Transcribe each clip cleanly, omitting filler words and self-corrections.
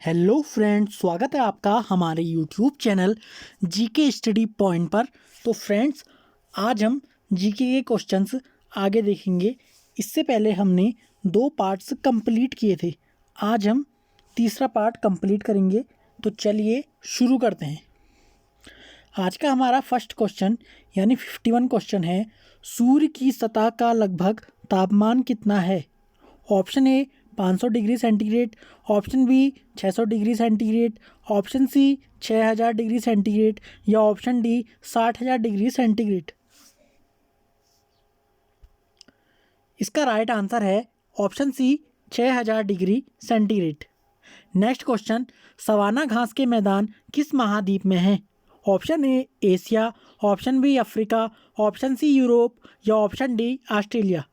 Hello friends, स्वागत है आपका हमारे YouTube channel GK study point पर। तो फ्रेंड्स, आज हम जीके के क्वेश्चंस आगे देखेंगे। इससे पहले हमने 2 पार्ट्स कंप्लीट किए थे। आज हम तीसरा पार्ट कंप्लीट करेंगे। तो चलिए शुरू करते हैं। आज का हमारा फर्स्ट क्वेश्चन यानी 51 क्वेश्चन है, सूर्य की सतह का लगभग तापमान कितना है? Option A 500 degree centigrade, option B 600 degree centigrade, option C 6000 degree centigrade या ऑप्शन डी 60000 डिग्री सेंटीग्रेड। इसका राइट आंसर है option C 6000 degree centigrade. Next question, savanna घास के मैदान किस महाद्वीप में हैं? Option A Asia, option B Africa, option C Europe या option D Australia.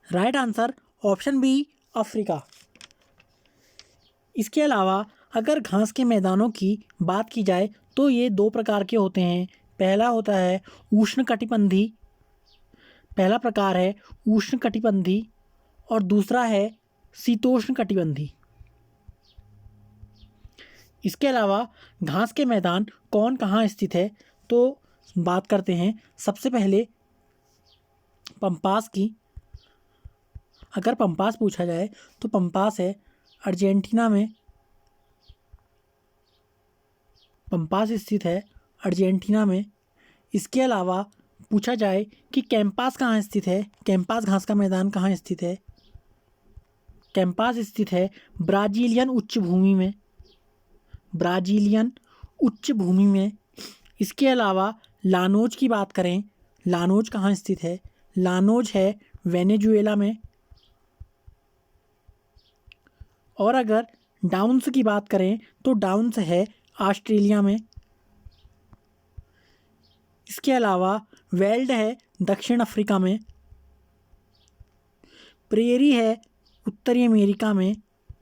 Right answer option B Africa. इसके अलावा अगर घास के मैदानों की बात की जाए तो ये 2 प्रकार के होते हैं। पहला होता है उष्णकटिबंधी, पहला प्रकार है उष्णकटिबंधी और दूसरा है शीतोष्णकटिबंधी। इसके अलावा घास के मैदान कौन कहाँ स्थित है तो बात करते हैं। सबसे पहले पंपास की। अगर पंपास पूछा जाए तो पंपास है अर्जेंटीना में, पंपास स्थित है अर्जेंटीना में। इसके अलावा पूछा जाए कि कैंपास कहाँ स्थित है, कैंपास घास का मैदान कहाँ स्थित है? कैंपास स्थित है ब्राज़ीलियन उच्च भूमि में, ब्राज़ीलियन उच्च भूमि में। इसके अलावा लानोज की बात करें, लानोज कहाँ स्थित है? लानोज है वेनेजुएला में। और अगर डाउन्स की बात करें तो डाउन्स है ऑस्ट्रेलिया में। इसके अलावा वेल्ड है दक्षिण अफ्रीका में। प्रेरी है उत्तरी अमेरिका में।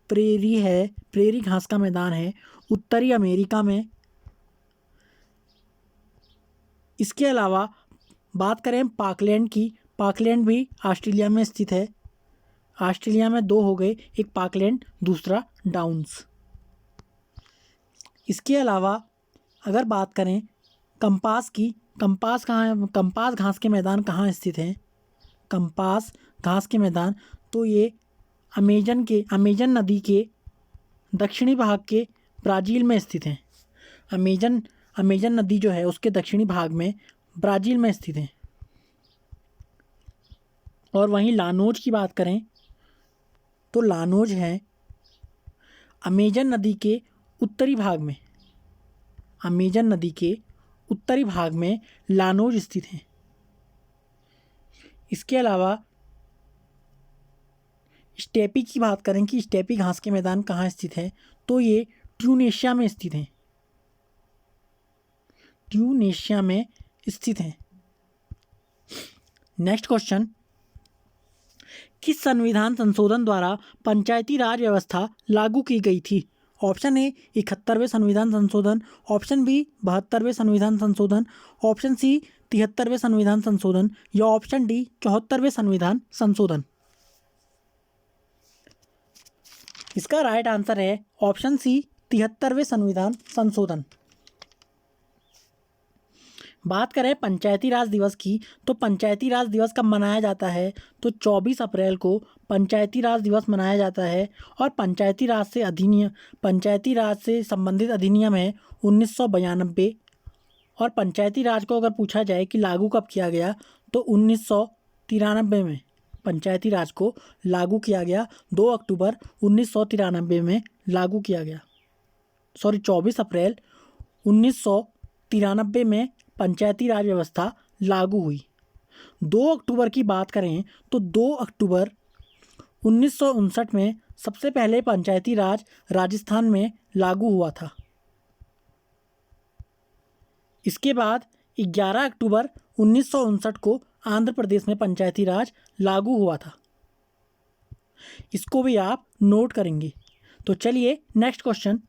प्रेरी है, प्रेरी घास का मैदान है उत्तरी अमेरिका में। इसके अलावा बात करें पाकलैंड की, पाकलैंड भी ऑस्ट्रेलिया में स्थित है। ऑस्ट्रेलिया में 2 हो गए, एक पाकलैंड दूसरा डाउन्स। इसके अलावा अगर बात करें कंपास की, कंपास कहाँ है? कंपास घास के मैदान कहाँ स्थित हैं? कंपास घास के मैदान तो ये अमेजन नदी के दक्षिणी भाग के ब्राज़ील में स्थित हैं। अमेजन नदी जो है उसके दक्षिणी भाग में ब्राज़ील में स्थित हैं। और वहीं लानोज की बात करें तो लानोज है अमेजन नदी के उत्तरी भाग में, अमेजन नदी के उत्तरी भाग में लानोज स्थित हैं। इसके अलावा स्टेपी की बात करें कि स्टेपी घास के मैदान कहाँ स्थित है तो ये ट्यूनेशिया में स्थित हैं, ट्यूनेशिया में स्थित हैं। नेक्स्ट क्वेश्चन, किस संविधान संशोधन द्वारा पंचायती राज व्यवस्था लागू की गई थी? ऑप्शन ए 71वें संविधान संशोधन, ऑप्शन बी 72वें संविधान संशोधन, ऑप्शन सी 73वें संविधान संशोधन या ऑप्शन डी 74वें संविधान संशोधन। इसका राइट आंसर है ऑप्शन सी 73वें संविधान संशोधन। बात करें पंचायती राज दिवस की तो पंचायती राज दिवस कब मनाया जाता है तो 24 अप्रैल को पंचायती राज दिवस मनाया जाता है। और पंचायती राज से संबंधित अधिनियम है 1992। और पंचायती राज को अगर पूछा जाए कि लागू कब किया गया तो 1993 में पंचायती राज को लागू किया गया। 2 अक्टूबर 1993 में लागू किया गया। 24 अप्रैल 1993 में पंचायती राज व्यवस्था लागू हुई। 2 अक्टूबर की बात करें तो 2 अक्टूबर 1959 में सबसे पहले पंचायती राज राजस्थान में लागू हुआ था। इसके बाद 11 अक्टूबर 1959 को आंध्र प्रदेश में पंचायती राज लागू हुआ था। इसको भी आप नोट करेंगे। तो चलिए नेक्स्ट क्वेश्चन,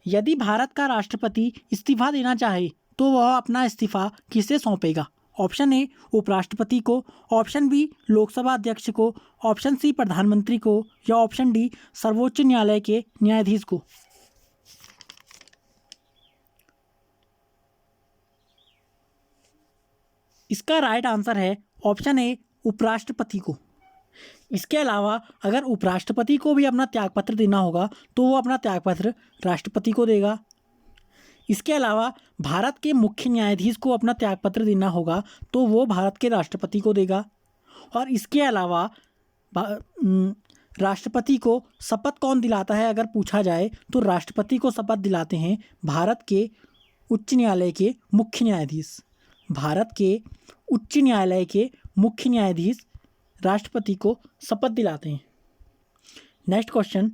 यदि भारत का राष्ट्रपति इस्तीफा देना चाहे तो वह अपना इस्तीफा किसे सौंपेगा? ऑप्शन ए उपराष्ट्रपति को, ऑप्शन बी लोकसभा अध्यक्ष को, ऑप्शन सी प्रधानमंत्री को, या ऑप्शन डी सर्वोच्च न्यायालय के न्यायाधीश को। इसका राइट आंसर है ऑप्शन ए उपराष्ट्रपति को। इसके अलावा अगर उपराष्ट्रपति को भी अपना त्यागपत्र देना होगा तो वो अपना त्यागपत्र राष्ट्रपति को देगा। इसके अलावा भारत के मुख्य न्यायाधीश को अपना त्यागपत्र देना होगा तो वो भारत के राष्ट्रपति को देगा। और इसके अलावा राष्ट्रपति को शपथ कौन दिलाता है अगर पूछा जाए तो राष्ट्रपति को शपथ दिलाते हैं भारत के उच्च न्यायालय के मुख्य न्यायाधीश। भारत के उच्च न्यायालय के मुख्य न्यायाधीश राष्ट्रपति को शपथ दिलाते हैं। नेक्स्ट क्वेश्चन,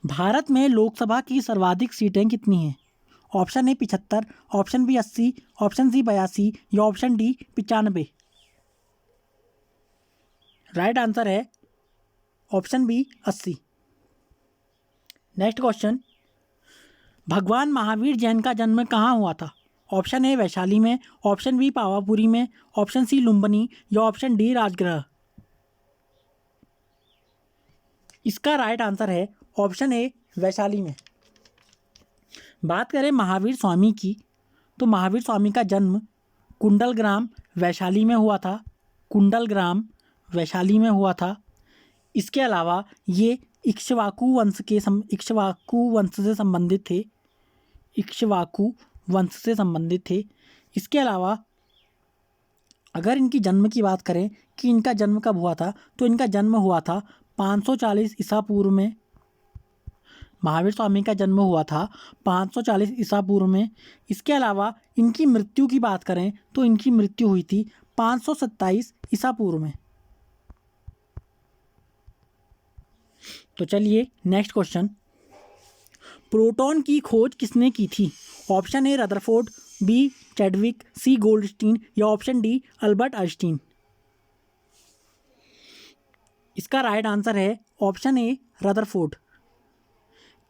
भारत में लोकसभा की सर्वाधिक सीटें कितनी हैं? Option A 75, option B 80, option C 82 या ऑप्शन डी 95। राइट आंसर है ऑप्शन बी 80। नेक्स्ट क्वेश्चन, भगवान महावीर जैन का जन्म कहाँ हुआ था? ऑप्शन ए वैशाली में, ऑप्शन बी पावापुरी में, ऑप्शन सी लुम्बिनी या ऑप्शन डी राजगृह। इसका राइट आंसर है ऑप्शन ए वैशाली में। बात करें महावीर स्वामी की तो महावीर स्वामी का जन्म कुंडलग्राम वैशाली में हुआ था। कुंडलग्राम वैशाली में हुआ था। इसके अलावा ये इक्ष्वाकु वंश से संबंधित थे। इक्ष्वाकु वंश से संबंधित थे। इसके अलावा अगर इनकी जन्म की बात करें कि इनका जन्म कब हुआ था तो इनका जन्म हुआ था 540 ईसा पूर्व में। महावीर स्वामी का जन्म हुआ था 540 ईसा पूर्व में। इसके अलावा इनकी मृत्यु की बात करें तो इनकी मृत्यु हुई थी 527 ईसा पूर्व में। तो चलिए नेक्स्ट क्वेश्चन, प्रोटॉन की खोज किसने की थी? Option A Rutherford, B Chadwick, C Goldstein या ऑप्शन डी अल्बर्ट आइंस्टीन। इसका राइट आंसर है ऑप्शन ए रदरफोर्ड।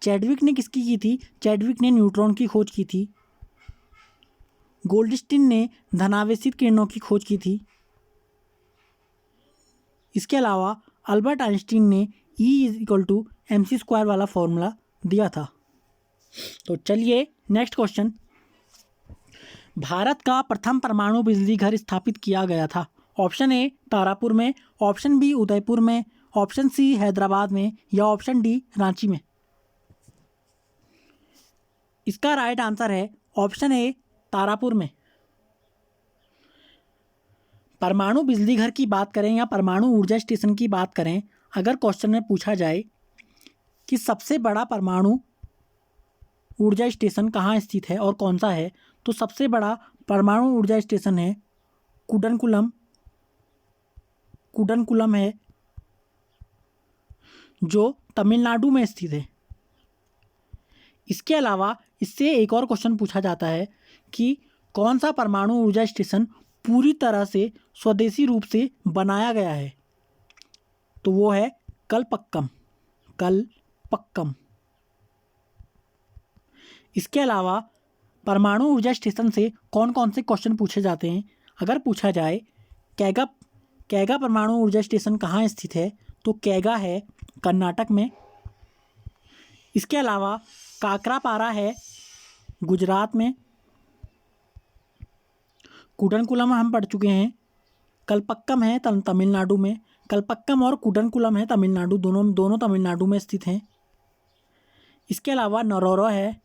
चैडविक ने किसकी की थी? चैडविक ने न्यूट्रॉन की खोज की थी। गोल्डस्टीन ने धनावेशित किरणों की खोज की थी। इसके अलावा अल्बर्ट आइंस्टीन ने E=mc² वाला फॉर्मूला दिया था। तो चलिए नेक्स्ट क्वेश्चन, भारत का प्रथम परमाणु बिजली घर स्थापित किया गया था। ऑप्शन ए तारापुर में, ऑप्शन बी उदयपुर में, ऑप्शन सी हैदराबाद में या ऑप्शन डी रांची में। इसका राइट आंसर है ऑप्शन ए तारापुर में। परमाणु बिजली घर की बात करें या परमाणु ऊर्जा स्टेशन की बात करें, अगर क्वेश्चन में पूछा जाए कि सबसे बड़ा परमाणु ऊर्जा स्टेशन कहाँ स्थित है और कौन सा है, तो सबसे बड़ा परमाणु ऊर्जा स्टेशन है कुडनकुलम है, जो तमिलनाडु में स्थित है। इसके अलावा इससे एक और क्वेश्चन पूछा जाता है कि कौन सा परमाणु ऊर्जा स्टेशन पूरी तरह से स्वदेशी रूप से बनाया गया है, तो वो है कलपक्कम। इसके अलावा परमाणु ऊर्जा स्टेशन से कौन कौन से क्वेश्चन पूछे जाते हैं, अगर पूछा जाए कैगा परमाणु ऊर्जा स्टेशन कहाँ स्थित है, तो कैगा है कर्नाटक में। इसके अलावा काकरापारा है गुजरात में। कुडनकुलम हम पढ़ चुके हैं। कलपक्कम है तमिलनाडु में। कलपक्कम और कुडनकुलम है तमिलनाडु, दोनों तमिलनाडु में स्थित हैं। इसके अलावा नरोरा है,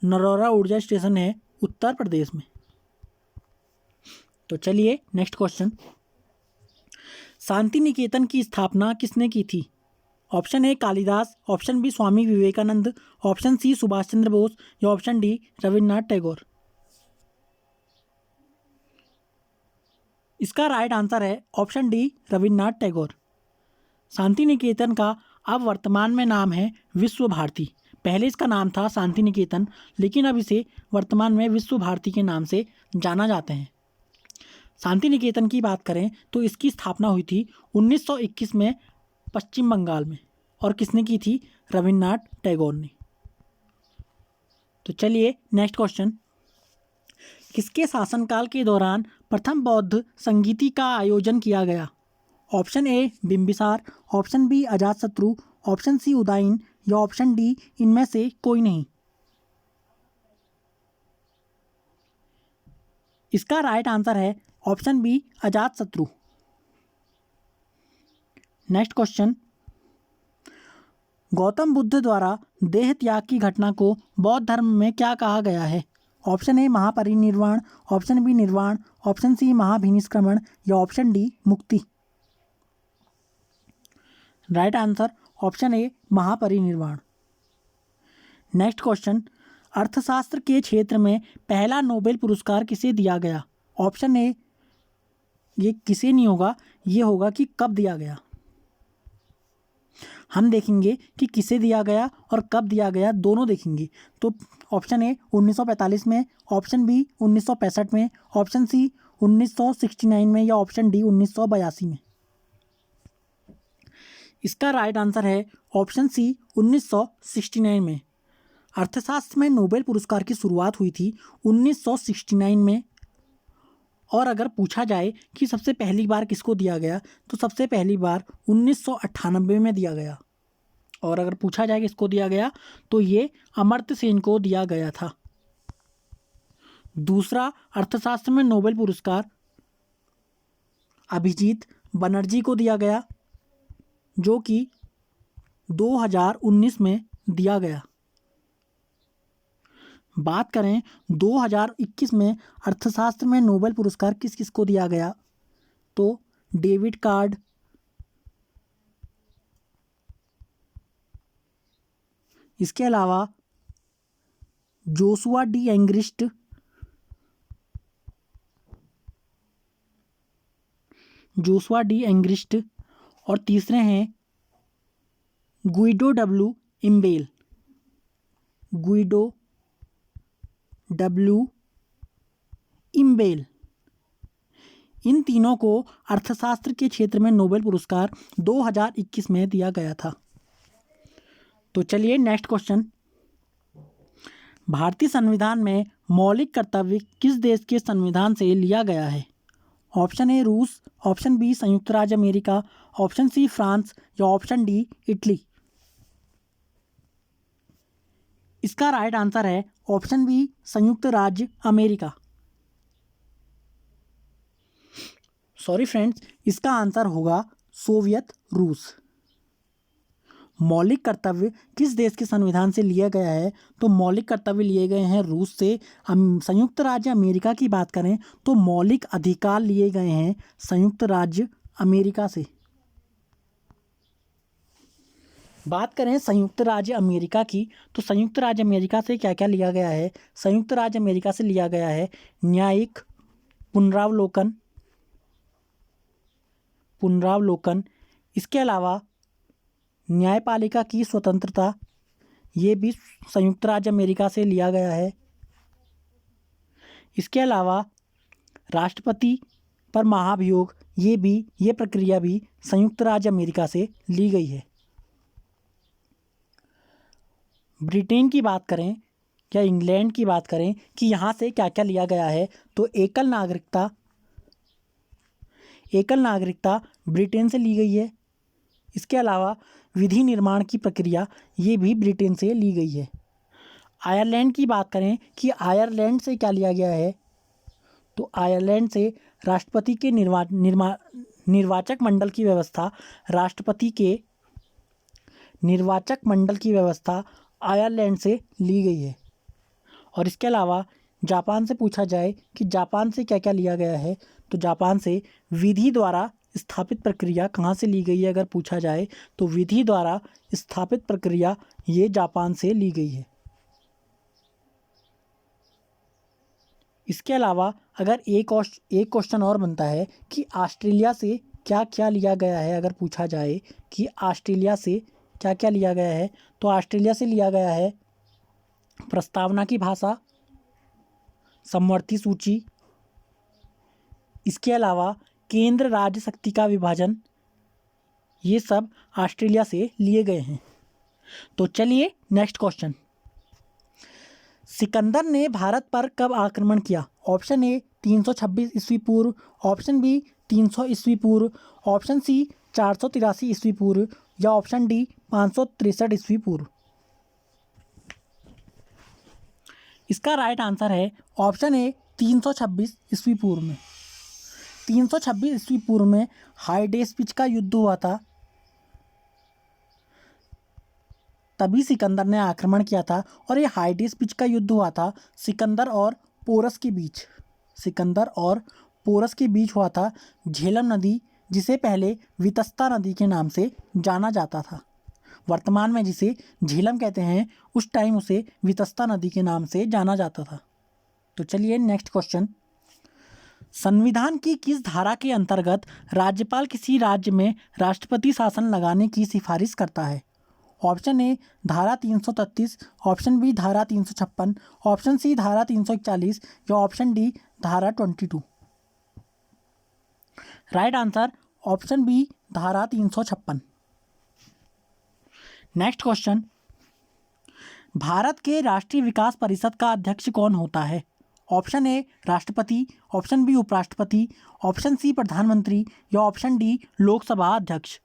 नरोरा ऊर्जा स्टेशन है उत्तर प्रदेश में। तो चलिए नेक्स्ट क्वेश्चन, शांति निकेतन की स्थापना किसने की थी? Option A Kalidas, option B Swami Vivekananda, option C Subhash Chandra Bose या ऑप्शन डी रविन्द्रनाथ टैगोर। इसका राइट आंसर है ऑप्शन डी रविन्द्रनाथ टैगोर। शांति निकेतन का अब वर्तमान में नाम है विश्व भारती। पहले इसका नाम था शांति निकेतन, लेकिन अब इसे वर्तमान में विश्व भारती के नाम से जाना जाते हैं। शांति निकेतन की बात करें तो इसकी स्थापना हुई थी 1921 में पश्चिम बंगाल में, और किसने की थी? रविन्द्रनाथ टैगोर ने। तो चलिए नेक्स्ट क्वेश्चन, किसके शासनकाल के दौरान प्रथम बौद्ध संगीति का आयोजन किया गया? Option A Bimbisara, option B Ajatashatru, option C Udayan या ऑप्शन डी इनमें से कोई नहीं। इसका राइट आंसर है option B Ajatashatru. Next question, Gautam Buddha द्वारा देह त्याग की घटना को बौद्ध धर्म में क्या कहा गया है? ऑप्शन ए महापरिनिर्वाण, ऑप्शन बी निर्वाण, ऑप्शन सी महाभिनिष्क्रमण या ऑप्शन डी मुक्ति। राइट आंसर ऑप्शन ए महापरिनिर्वाण। नेक्स्ट क्वेश्चन, अर्थशास्त्र के क्षेत्र में पहला नोबेल पुरस्कार किसे दिया गया? ऑप्शन ए, ये किसे नहीं होगा, ये होगा कि कब दिया गया। हम देखेंगे कि किसे दिया गया और कब दिया गया, दोनों देखेंगे। तो ऑप्शन ए 1945 में, ऑप्शन बी 1965 में, ऑप्शन सी 1969 में या ऑप्शन डी 1982 में। इसका राइट आंसर है ऑप्शन सी 1969 में। अर्थशास्त्र में नोबेल पुरस्कार की शुरुआत हुई थी 1969 में। और अगर पूछा जाए कि सबसे पहली बार किसको दिया गया, तो सबसे पहली बार 1998 में दिया गया। और अगर पूछा जाए किसको दिया गया, तो ये अमर्त्य सेन को दिया गया था। दूसरा अर्थशास्त्र में नोबेल पुरस्कार अभिजीत बनर्जी को दिया गया, जो कि 2019 में दिया गया। बात करें 2021 में अर्थशास्त्र में नोबेल पुरस्कार किस किस को दिया गया, तो डेविड कार्ड, इसके अलावा जोशुआ डी एंग्रिस्ट और तीसरे हैं गुइडो डब्ल्यू इम्बेल। इन तीनों को अर्थशास्त्र के क्षेत्र में नोबेल पुरस्कार 2021 में दिया गया था। तो चलिए नेक्स्ट क्वेश्चन, भारतीय संविधान में मौलिक कर्तव्य किस देश के संविधान से लिया गया है? ऑप्शन ए रूस, ऑप्शन बी संयुक्त राज्य अमेरिका, ऑप्शन सी फ्रांस या ऑप्शन डी इटली। इसका राइट आंसर है ऑप्शन बी संयुक्त राज्य अमेरिका। सॉरी फ्रेंड्स, इसका आंसर होगा सोवियत रूस। मौलिक कर्तव्य किस देश के संविधान से लिया गया है, तो मौलिक कर्तव्य लिए गए हैं रूस से। संयुक्त राज्य अमेरिका की बात करें तो मौलिक अधिकार लिए गए हैं संयुक्त राज्य अमेरिका से। बात करें संयुक्त राज्य अमेरिका की, तो संयुक्त राज्य अमेरिका से क्या क्या लिया गया है? संयुक्त राज्य अमेरिका से लिया गया है न्यायिक पुनरावलोकन, इसके अलावा न्यायपालिका की स्वतंत्रता, ये भी संयुक्त राज्य अमेरिका से लिया गया है। इसके अलावा राष्ट्रपति पर महाभियोग, ये प्रक्रिया भी संयुक्त राज्य अमेरिका से ली गई है। ब्रिटेन की बात करें या इंग्लैंड की बात करें कि यहाँ से क्या क्या लिया गया है, तो एकल नागरिकता ब्रिटेन से ली गई है। इसके अलावा विधि निर्माण की प्रक्रिया, ये भी ब्रिटेन से ली गई है। आयरलैंड की बात करें कि आयरलैंड से क्या लिया गया है, तो आयरलैंड से राष्ट्रपति के निर्वाचक मंडल की व्यवस्था, राष्ट्रपति के निर्वाचक मंडल की व्यवस्था आयरलैंड से ली गई है। और इसके अलावा जापान से पूछा जाए कि जापान से क्या क्या लिया गया है, तो जापान से विधि द्वारा स्थापित प्रक्रिया कहाँ से ली गई है, अगर पूछा जाए तो विधि द्वारा स्थापित प्रक्रिया ये जापान से ली गई है। इसके अलावा अगर एक क्वेश्चन और बनता है कि ऑस्ट्रेलिया से क्या क्या लिया गया है, अगर पूछा जाए कि ऑस्ट्रेलिया से क्या क्या लिया गया है, तो ऑस्ट्रेलिया से लिया गया है प्रस्तावना की भाषा, समवर्ती सूची, इसके अलावा केंद्र राज्य शक्ति का विभाजन, ये सब ऑस्ट्रेलिया से लिए गए हैं। तो चलिए नेक्स्ट क्वेश्चन, सिकंदर ने भारत पर कब आक्रमण किया? ऑप्शन ए 326 ईस्वी पूर्व, ऑप्शन बी 300 ईस्वी पूर्व, ऑप्शन सी 483 ईस्वी पूर्व या ऑप्शन डी 563 ईस्वी पूर्व। इसका राइट आंसर है ऑप्शन ए 326 ईस्वी पूर्व में। 326 ईस्वी पूर्व में हाइडेस पिच का युद्ध हुआ था, तभी सिकंदर ने आक्रमण किया था और ये हाइडेस पिच का युद्ध हुआ था सिकंदर और पोरस के बीच। सिकंदर और पोरस के बीच हुआ था। झेलम नदी, जिसे पहले वितस्ता नदी के नाम से जाना जाता था, वर्तमान में जिसे झेलम कहते हैं, उस टाइम उसे वितस्ता नदी के नाम से जाना जाता था। तो चलिए नेक्स्ट क्वेश्चन। संविधान की किस धारा के अंतर्गत राज्यपाल किसी राज्य में राष्ट्रपति शासन लगाने की सिफारिश करता है? ऑप्शन ए धारा 333, ऑप्शन बी धारा 356, ऑप्शन सी धारा 341 या ऑप्शन डी धारा 22। राइट आंसर ऑप्शन बी धारा 356। Next question. भारत के राष्ट्रीय विकास परिषद का अध्यक्ष कौन होता है? ऑप्शन ए राष्ट्रपति, ऑप्शन बी उपराष्ट्रपति, ऑप्शन सी प्रधानमंत्री या ऑप्शन डी लोकसभा अध्यक्ष।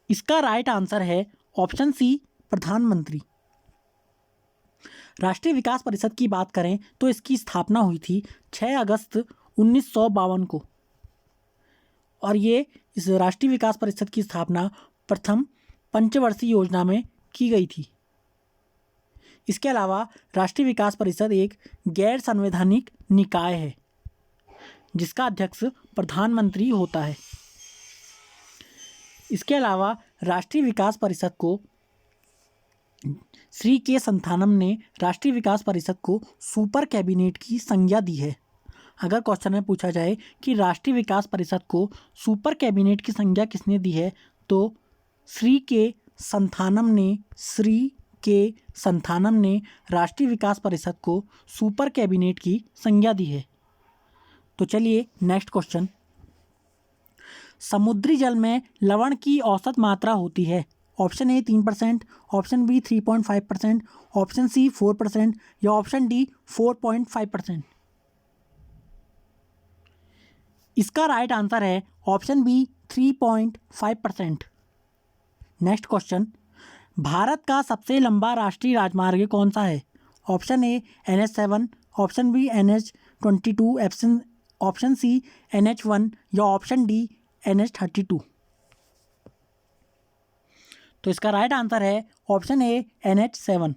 इसका राइट आंसर है ऑप्शन सी प्रधानमंत्री। राष्ट्रीय विकास परिषद की बात करें तो इसकी स्थापना हुई थी 6 अगस्त 1952 को और ये इस राष्ट्रीय विकास परिषद की स्थापना प्रथम पंचवर्षीय योजना में की गई थी। इसके अलावा राष्ट्रीय विकास परिषद एक गैर संवैधानिक निकाय है जिसका अध्यक्ष प्रधानमंत्री होता है। इसके अलावा राष्ट्रीय विकास परिषद को श्री के संथानम ने राष्ट्रीय विकास परिषद को सुपर कैबिनेट की संज्ञा दी है। अगर क्वेश्चन में पूछा जाए कि राष्ट्रीय विकास परिषद को सुपर कैबिनेट की संज्ञा किसने दी है, तो श्री के संथानम ने राष्ट्रीय विकास परिषद को सुपर कैबिनेट की संज्ञा दी है। तो चलिए नेक्स्ट क्वेश्चन। समुद्री जल में लवण की औसत मात्रा होती है? Option A 3%, option B 3.5%, option C 4% या ऑप्शन डी 4.5%। इसका राइट आंसर है option B 3.5%। Next question. Bharat का सबसे लंबा राष्ट्रीय राजमार्ग कौन सा है? Option A NH7, option B NH22, option C NH1 या ऑप्शन डी NH32। तो इसका राइट आंसर है ऑप्शन ए NH7।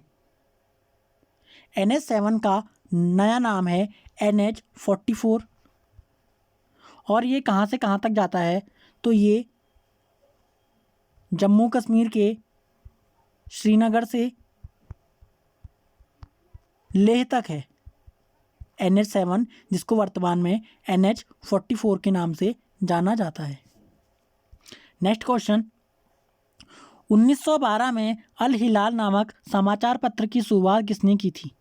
NH7 का नया नाम है NH44 और ये कहाँ से कहाँ तक जाता है, तो ये जम्मू कश्मीर के श्रीनगर से लेह तक है। NH7 जिसको वर्तमान में NH44 के नाम से जाना जाता है। Next question. 1912 में अल हिलाल नामक समाचार पत्र की शुरुआत किसने की थी?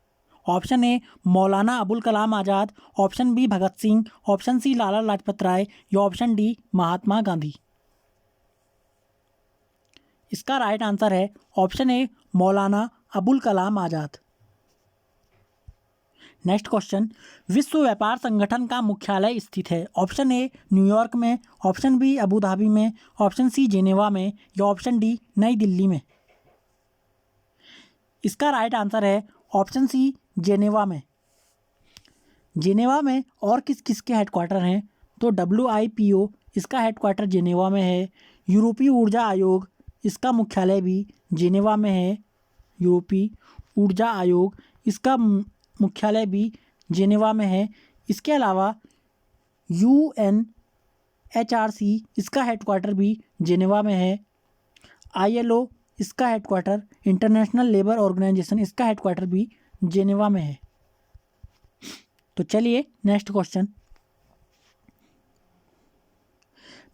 Option A Maulana Abul Kalam Azad, option B Bhagat Singh, option C Lala Lajpat Rai या ऑप्शन डी महात्मा गांधी। इसका राइट आंसर है option A Maulana Abul Kalam Azad. Next question. विश्व व्यापार संगठन का मुख्यालय स्थित है? ऑप्शन ए न्यूयॉर्क में, ऑप्शन बी अबू धाबी में, ऑप्शन सी जेनेवा में या ऑप्शन डी नई दिल्ली में। इसका राइट आंसर है ऑप्शन सी जेनेवा में। जेनेवा में और किस किस के हेडक्वार्टर हैं, तो WIPO इसका हेडक्वार्टर जेनेवा में है। यूरोपीय ऊर्जा आयोग इसका मुख्यालय भी जेनेवा में है। यूरोपीय ऊर्जा आयोग इसका मुख्यालय भी जेनेवा में है। इसके अलावा UNHRC इसका हेडक्वार्टर भी जेनेवा में है। ILO इसका हेडक्वार्टर, इंटरनेशनल लेबर ऑर्गेनाइजेशन इसका हेडक्वार्टर भी जेनेवा में है। तो चलिए नेक्स्ट क्वेश्चन।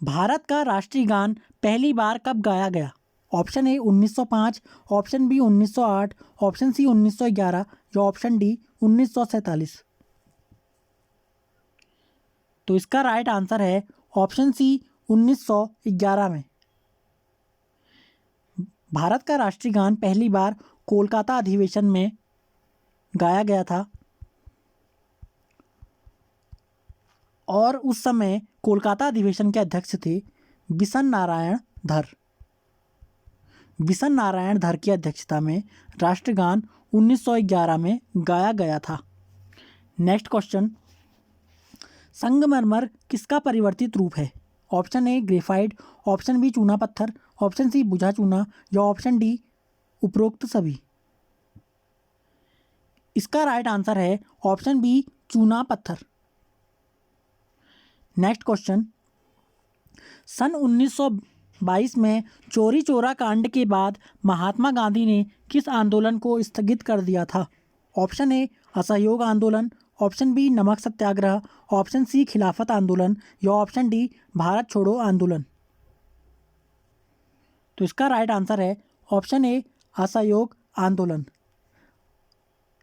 भारत का राष्ट्रीय गान पहली बार कब गाया गया? Option A 1905, option B 1908, option C 1911 या ऑप्शन डी 1947। तो इसका राइट आंसर है ऑप्शन सी 1911 में। भारत का राष्ट्रीय गान पहली बार कोलकाता अधिवेशन में गाया गया था और उस समय कोलकाता अधिवेशन के अध्यक्ष थे बिशन नारायण धर। बिशन नारायण धर की अध्यक्षता में राष्ट्रगान 1911 में गाया गया था। नेक्स्ट क्वेश्चन, संगमरमर किसका परिवर्तित रूप है? Option A graphite, option B चूना पत्थर, ऑप्शन सी बुझा चूना या ऑप्शन डी उपरोक्त सभी। इसका राइट आंसर है ऑप्शन बी चूना पत्थर। नेक्स्ट क्वेश्चन, सन 1922 में चोरी चोरा कांड के बाद महात्मा गांधी ने किस आंदोलन को स्थगित कर दिया था? ऑप्शन ए असहयोग आंदोलन, ऑप्शन बी नमक सत्याग्रह, ऑप्शन सी खिलाफत आंदोलन या ऑप्शन डी भारत छोड़ो आंदोलन। तो इसका राइट आंसर है ऑप्शन ए असहयोग आंदोलन।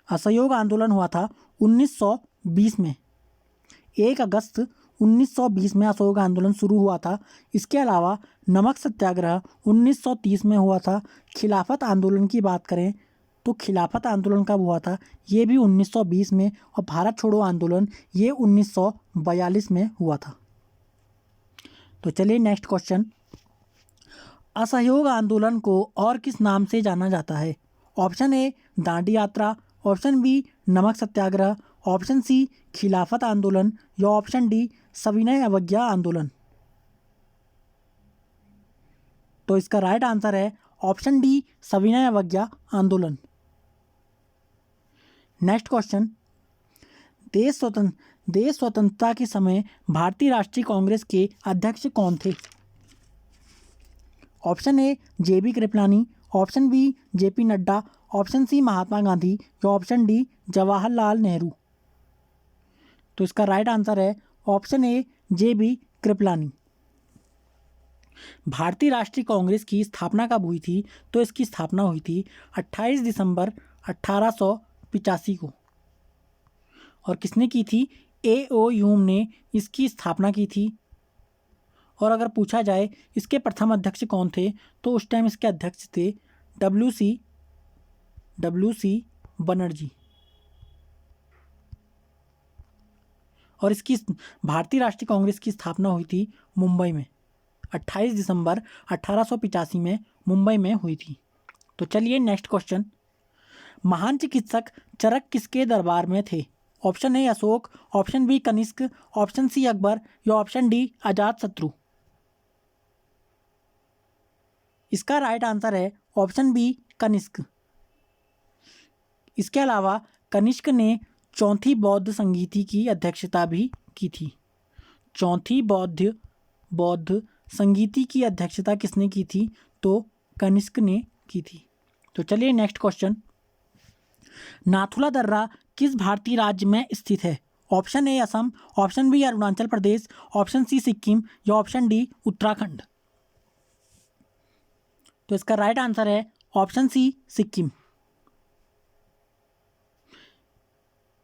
असहयोग आंदोलन हुआ था 1920 में। 1 अगस्त 1920 में असहयोग आंदोलन शुरू हुआ था। इसके अलावा नमक सत्याग्रह 1930 में हुआ था। खिलाफत आंदोलन की बात करें तो खिलाफत आंदोलन कब हुआ था? ये भी 1920 में। और भारत छोड़ो आंदोलन ये 1942 में हुआ था। तो चलिए नेक्स्ट क्वेश्चन, असहयोग आंदोलन को और किस नाम से जाना जाता है? ऑप्शन ए दांडी यात्रा, ऑप्शन बी नमक सत्याग्रह, ऑप्शन सी खिलाफत आंदोलन या ऑप्शन डी सविनय अवज्ञा आंदोलन। तो इसका राइट आंसर है ऑप्शन डी सविनय अवज्ञा आंदोलन। नेक्स्ट क्वेश्चन, देश स्वतंत्रता के समय भारतीय राष्ट्रीय कांग्रेस के अध्यक्ष कौन थे? Option A J B Kripalani, option B J P Nadda, option C Mahatma Gandhi या ऑप्शन डी जवाहरलाल नेहरू। तो इसका राइट आंसर है ऑप्शन ए जेबी कृपलानी। भारतीय राष्ट्रीय कांग्रेस की स्थापना कब हुई थी? तो इसकी स्थापना हुई थी 28 दिसंबर 1885 को। और किसने की थी? A.O. ह्यूम ने इसकी स्थापना की थी। और अगर पूछा जाए इसके प्रथम अध्यक्ष कौन थे तो उस टाइम इसके अध्यक्ष थे W.C. बनर्जी। और इसकी भारतीय राष्ट्रीय कांग्रेस की स्थापना हुई थी मुंबई में 28 दिसंबर 1885 में मुंबई में हुई थी। तो चलिए नेक्स्ट क्वेश्चन, महान चिकित्सक चरक किसके दरबार में थे? Option A Ashok, option B Kanishka, option C Akbar या ऑप्शन डी अजातशत्रु। इसका राइट आंसर है ऑप्शन बी कनिष्क। इसके अलावा कनिष्क ने चौथी बौद्ध संगीति की अध्यक्षता भी की थी। चौथी बौद्ध संगीति की अध्यक्षता किसने की थी? तो कनिष्क ने की थी। तो चलिए नेक्स्ट क्वेश्चन, नाथुला दर्रा किस भारतीय राज्य में स्थित है? Option A Assam, option B Arunachal Pradesh, option C Sikkim या ऑप्शन डी उत्तराखंड। तो इसका राइट आंसर है ऑप्शन सी सिक्किम।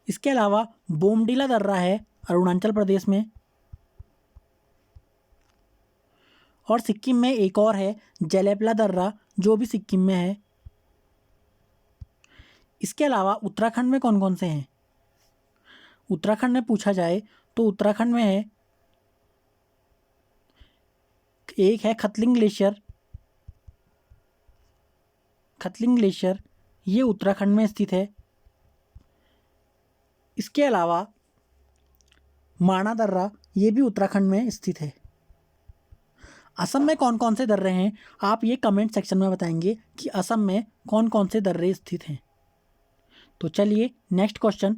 इसके अलावा बोमडिला दर्रा है अरुणाचल प्रदेश में और सिक्किम में एक और है जेलेपला दर्रा जो भी सिक्किम में है। इसके अलावा उत्तराखंड में कौन कौन से हैं? उत्तराखंड में पूछा जाए तो उत्तराखंड में है, एक है खतलिंग ग्लेशियर, ये उत्तराखंड में स्थित है। इसके अलावा माना दर्रा ये भी उत्तराखंड में स्थित है। असम में कौन कौन से दर्रे हैं आप ये कमेंट सेक्शन में बताएंगे कि असम में कौन कौन से दर्रे स्थित हैं। तो चलिए नेक्स्ट क्वेश्चन,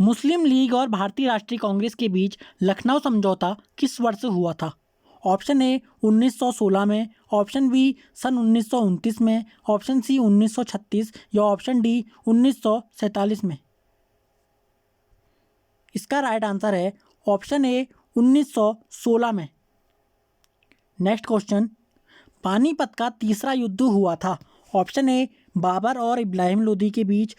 मुस्लिम लीग और भारतीय राष्ट्रीय कांग्रेस के बीच लखनऊ समझौता किस वर्ष हुआ था? ऑप्शन ए 1916 में, ऑप्शन बी सन 1929 में, ऑप्शन सी 1936 या ऑप्शन डी 1947 में। इसका राइट आंसर है ऑप्शन ए 1916 में। नेक्स्ट क्वेश्चन, पानीपत का तीसरा युद्ध हुआ था। ऑप्शन ए बाबर और इब्राहिम लोदी के बीच,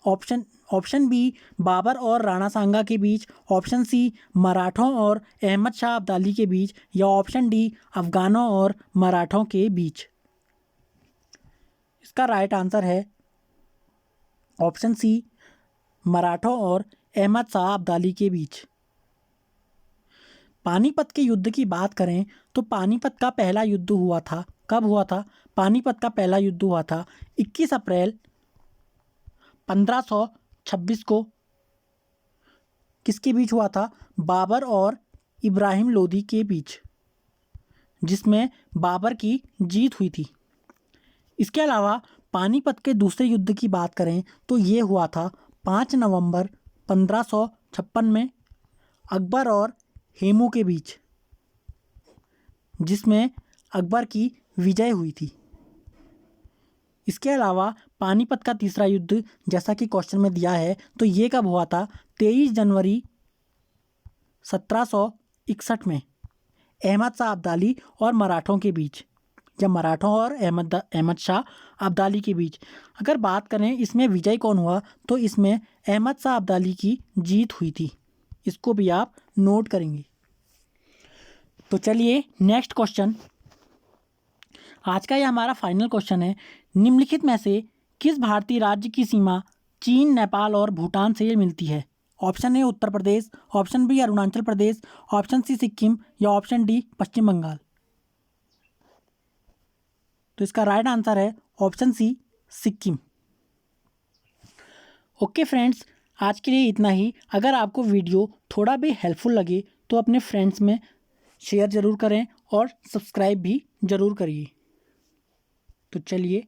ऑप्शन बी बाबर और राणा सांगा के बीच, ऑप्शन सी मराठों और अहमद शाह अब्दाली के बीच या ऑप्शन डी अफगानों और मराठों के बीच। इसका राइट आंसर है ऑप्शन सी, मराठों और अहमद शाह अब्दाली के बीच। पानीपत के युद्ध की बात करें तो पानीपत का पहला युद्ध हुआ था, कब हुआ था? पानीपत का पहला युद्ध हुआ था 21 अप्रैल 1526 को। किसके बीच हुआ था? बाबर और इब्राहिम लोदी के बीच, जिसमें बाबर की जीत हुई थी। इसके अलावा पानीपत के दूसरे युद्ध की बात करें तो ये हुआ था 5 नवंबर 1556 में अकबर और हेमू के बीच, जिसमें अकबर की विजय हुई थी। इसके अलावा पानीपत का तीसरा युद्ध जैसा कि क्वेश्चन में दिया है तो ये कब हुआ था? 23 जनवरी 1761 में अहमद शाह अब्दाली और मराठों के बीच, या मराठों और अहमद शाह अब्दाली के बीच। अगर बात करें इसमें विजय कौन हुआ तो इसमें अहमद शाह अब्दाली की जीत हुई थी। इसको भी आप नोट करेंगे। तो चलिए नेक्स्ट क्वेश्चन, आज का ये हमारा फाइनल क्वेश्चन है। निम्नलिखित में से किस भारतीय राज्य की सीमा चीन, नेपाल और भूटान से मिलती है? Option A Uttar Pradesh, option B Arunachal Pradesh, option C Sikkim या ऑप्शन डी पश्चिम बंगाल। तो इसका राइट आंसर है option C, Sikkim. Okay friends, आज के लिए इतना ही। अगर आपको वीडियो थोड़ा भी हेल्पफुल लगे तो अपने फ्रेंड्स में शेयर ज़रूर करें और सब्सक्राइब भी ज़रूर करिए। तो चलिए